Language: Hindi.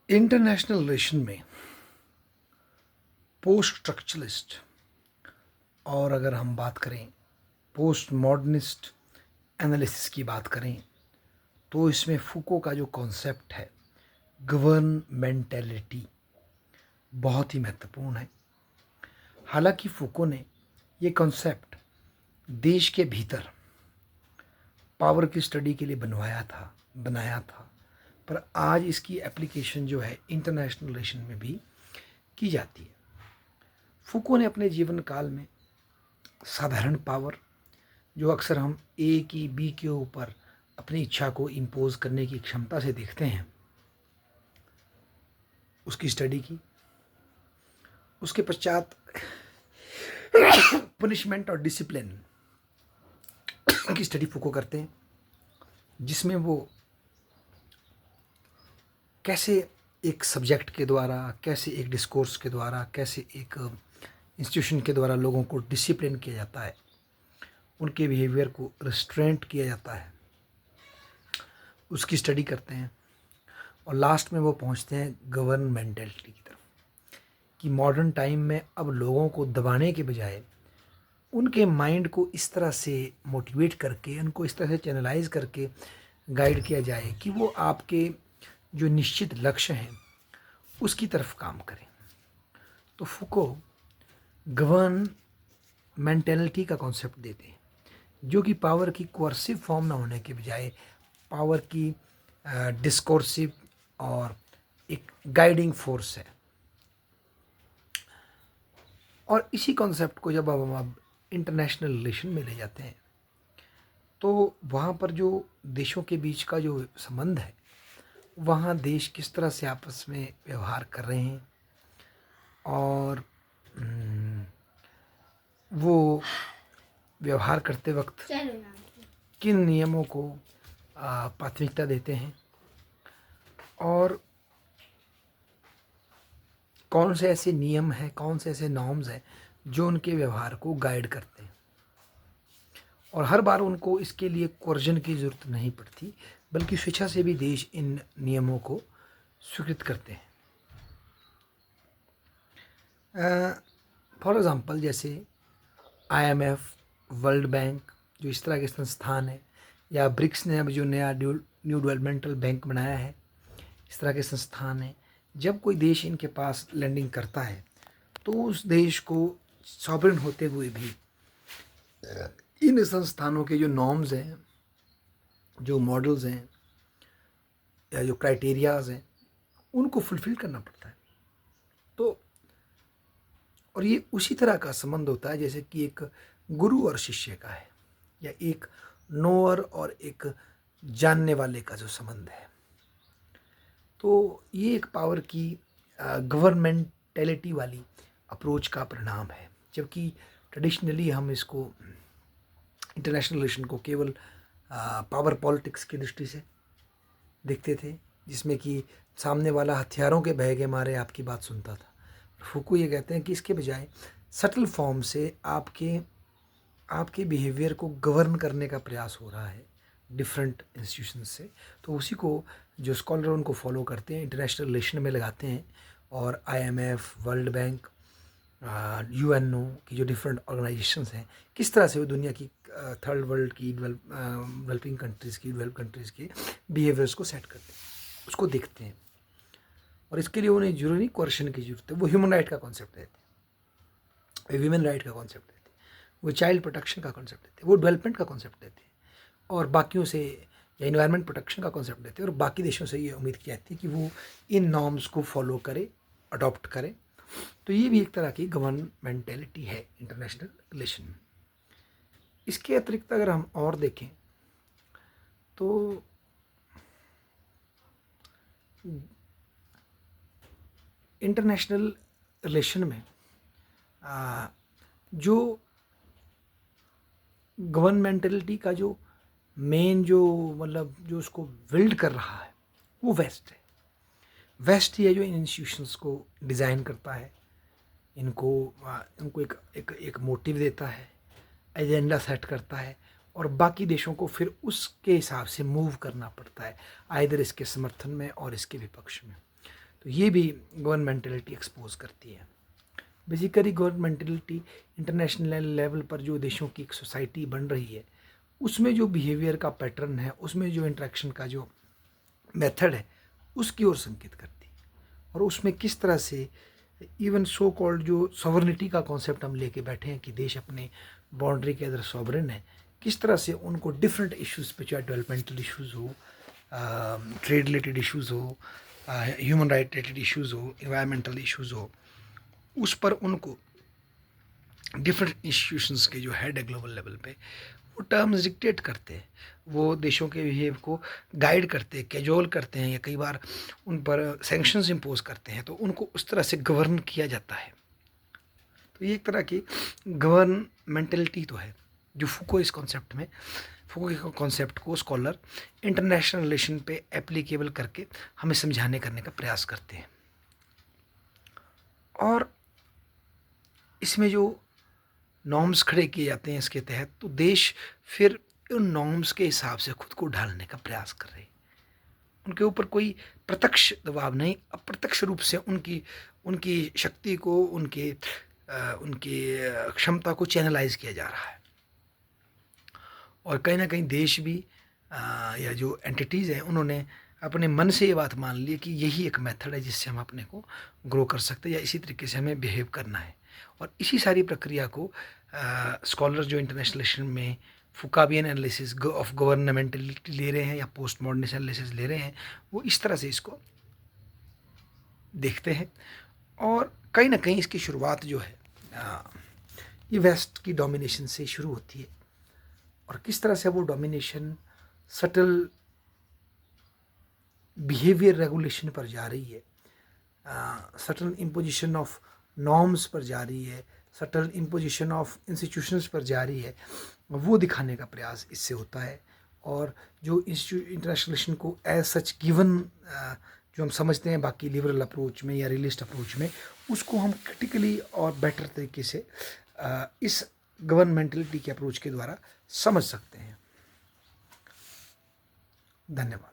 इंटरनेशनल रिलेशन में पोस्ट स्ट्रक्चरलिस्ट और अगर हम बात करें पोस्ट मॉडर्निस्ट एनालिसिस की बात करें तो इसमें फूको का जो कॉन्सेप्ट है गवर्नमेंटेलिटी बहुत ही महत्वपूर्ण है। हालांकि फूको ने ये कॉन्सेप्ट देश के भीतर पावर की स्टडी के लिए बनाया था, पर आज इसकी एप्लीकेशन जो है इंटरनेशनल रिलेशन में भी की जाती है। फूको ने अपने जीवन काल में साधारण पावर जो अक्सर हम ए की बी के ऊपर अपनी इच्छा को इम्पोज करने की क्षमता से देखते हैं, उसकी स्टडी की। उसके पश्चात पनिशमेंट और डिसिप्लिन की स्टडी फूको करते हैं, जिसमें वो कैसे एक सब्जेक्ट के द्वारा, कैसे एक डिस्कोर्स के द्वारा, कैसे एक इंस्टीट्यूशन के द्वारा लोगों को डिसिप्लिन किया जाता है, उनके बिहेवियर को रिस्ट्रेंट किया जाता है, उसकी स्टडी करते हैं। और लास्ट में वो पहुंचते हैं गवर्नमेंटलिटी की तरफ कि मॉडर्न टाइम में अब लोगों को दबाने के बजाय उनके माइंड को इस तरह से मोटिवेट करके, उनको इस तरह से चैनलाइज करके गाइड किया जाए कि वो आपके जो निश्चित लक्ष्य हैं उसकी तरफ काम करें। तो फुको गवर्नमेंटलिटी का कॉन्सेप्ट देते हैं, जो कि पावर की कोर्सिव फॉर्म में होने के बजाय पावर की डिस्कोर्सिव और एक गाइडिंग फोर्स है। और इसी कॉन्सेप्ट को जब अब इंटरनेशनल रिलेशन में ले जाते हैं तो वहाँ पर जो देशों के बीच का जो संबंध है, वहाँ देश किस तरह से आपस में व्यवहार कर रहे हैं और वो व्यवहार करते वक्त किन नियमों को प्राथमिकता देते हैं और कौन से ऐसे नियम हैं, कौन से ऐसे नॉर्म्स हैं जो उनके व्यवहार को गाइड करते हैं। और हर बार उनको इसके लिए कोर्जन की ज़रूरत नहीं पड़ती, बल्कि स्वेच्छा से भी देश इन नियमों को स्वीकृत करते हैं। फॉर एग्ज़ाम्पल जैसे IMF, वर्ल्ड बैंक जो इस तरह के संस्थान है, या ब्रिक्स ने अब जो नया न्यू डेवलपमेंटल बैंक बनाया है, इस तरह के संस्थान हैं। जब कोई देश इनके पास लैंडिंग करता है तो उस देश को सॉवरेन होते हुए भी इन संस्थानों के जो नॉर्म्स हैं, जो मॉडल्स हैं या जो क्राइटेरियाज हैं, उनको फुलफिल करना पड़ता है। तो और ये उसी तरह का संबंध होता है जैसे कि एक गुरु और शिष्य का है, या एक नोअर और एक जानने वाले का जो संबंध है। तो ये एक पावर की गवर्नमेंटलिटी वाली अप्रोच का परिणाम है, जबकि ट्रेडिशनली हम इसको इंटरनेशनल रिलेशन को केवल पावर पॉलिटिक्स की दृष्टि से देखते थे, जिसमें कि सामने वाला हथियारों के भय के मारे आपकी बात सुनता था। फूको ये कहते हैं कि इसके बजाय सटल फॉर्म से आपके बिहेवियर को गवर्न करने का प्रयास हो रहा है डिफरेंट इंस्टीट्यूशन से। तो उसी को जो स्कॉलर उनको फॉलो करते हैं, इंटरनेशनल रिलेशन में लगाते हैं। और IMF, वर्ल्ड बैंक, UNO की जो डिफरेंट ऑर्गेनाइजेशंस हैं, किस तरह से वो दुनिया की थर्ड वर्ल्ड की डेवलपिंग कंट्रीज़ की, डेवलप कंट्रीज़ के बिहेवियर्स को सेट करते हैं, उसको देखते हैं। और इसके लिए उन्हें जरूरी नहीं कोर्शन की जरूरत है, वो ह्यूमन राइट का कॉन्सेप्ट देते हैं, ह्यूमन राइट का कॉन्सेप्ट देते हैं, वो चाइल्ड प्रोटेक्शन का कॉन्सेप्ट देते हैं, वो डेवलपमेंट का कॉन्सेप्ट देते हैं, और बाकियों से या इन्वायरमेंट प्रोटेक्शन का कॉन्सेप्ट देते हैं। और बाकी देशों से ये उम्मीद की जाती है कि वो इन नॉर्म्स को फॉलो करे, अडॉप्ट करे। तो ये भी एक तरह की गवर्नमेंटलिटी है इंटरनेशनल रिलेशन में। इसके अतिरिक्त अगर हम और देखें तो इंटरनेशनल रिलेशन में जो गवर्नमेंटलिटी का जो मेन जो मतलब जो उसको बिल्ड कर रहा है वो वेस्ट है। वेस्ट ही है जो इन इंस्टीट्यूशंस को डिज़ाइन करता है, इनको एक मोटिव देता है, एजेंडा सेट करता है, और बाकी देशों को फिर उसके हिसाब से मूव करना पड़ता है, आइदर इसके समर्थन में और इसके विपक्ष में। तो ये भी गवर्नमेंटलिटी एक्सपोज करती है। बेसिकली गवर्नमेंटलिटी इंटरनेशनल लेवल पर जो देशों की एक सोसाइटी बन रही है, उसमें जो बिहेवियर का पैटर्न है, उसमें जो इंटरेक्शन का जो मेथड है, उसकी ओर संकेत करती है। और उसमें किस तरह से इवन सो कॉल्ड जो सॉवरेनिटी का कॉन्सेप्ट हम लेके बैठे हैं कि देश अपने बाउंड्री के अंदर सॉवरेन है, किस तरह से उनको डिफरेंट इश्यूज़ पे, चाहे डेवलपमेंटल इश्यूज़ हो, ट्रेड रिलेटेड इश्यूज़ हो, ह्यूमन राइट रिलेटेड इश्यूज़ हो, इन्वायरमेंटल इश्यूज़ हो, उस पर उनको डिफरेंट इंस्टीट्यूशंस के जो हेड है ग्लोबल लेवल पे, वो टर्म्स डिक्टेट करते हैं, वो देशों के बिहेव को गाइड करते हैं, कैजोल करते हैं, या कई बार उन पर सैंक्शंस इम्पोज करते हैं, तो उनको उस तरह से गवर्न किया जाता है। तो ये एक तरह की गवर्नमेंटलिटी तो है, जो फूको इस कॉन्सेप्ट में, फूको के कॉन्सेप्ट को स्कॉलर इंटरनेशनल रिलेशन पे एप्लीकेबल करके हमें समझाने करने का प्रयास करते हैं। और इसमें जो नॉर्म्स खड़े किए जाते हैं इसके तहत, तो देश फिर उन नॉर्म्स के हिसाब से खुद को ढालने का प्रयास कर रहे हैं। उनके ऊपर कोई प्रत्यक्ष दबाव नहीं, अप्रत्यक्ष रूप से उनकी उनकी शक्ति को, उनकी क्षमता को चैनलाइज किया जा रहा है। और कहीं ना कहीं देश भी या जो एंटिटीज़ हैं, उन्होंने अपने मन से ये बात मान ली कि यही एक मेथड है जिससे हम अपने को ग्रो कर सकते हैं, या इसी तरीके से हमें बिहेव करना है। और इसी सारी प्रक्रिया को स्कॉलर जो इंटरनेशनल रिलेशन में फुकाबियन एनालिसिस ऑफ गवर्नमेंटलिटी ले रहे हैं, या पोस्ट मॉडर्निस्ट एनालिसिस ले रहे हैं, वो इस तरह से इसको देखते हैं। और कहीं ना कहीं इसकी शुरुआत जो है ये वेस्ट की डोमिनेशन से शुरू होती है, और किस तरह से वो डोमिनेशन सटल बिहेवियर रेगुलेशन पर जा रही है, सटल इम्पोजिशन ऑफ नॉर्म्स पर जा रही है, सटल इम्पोजिशन ऑफ इंस्टीट्यूशंस पर जा रही है, वो दिखाने का प्रयास इससे होता है। और जो इंटरनेशनल रिलेशन को एज सच गिवन जो हम समझते हैं बाकी लिबरल अप्रोच में या रियलिस्ट अप्रोच में, उसको हम क्रिटिकली और बेटर तरीके से इस गवर्नमेंटलिटी के अप्रोच के द्वारा समझ सकते हैं। धन्यवाद।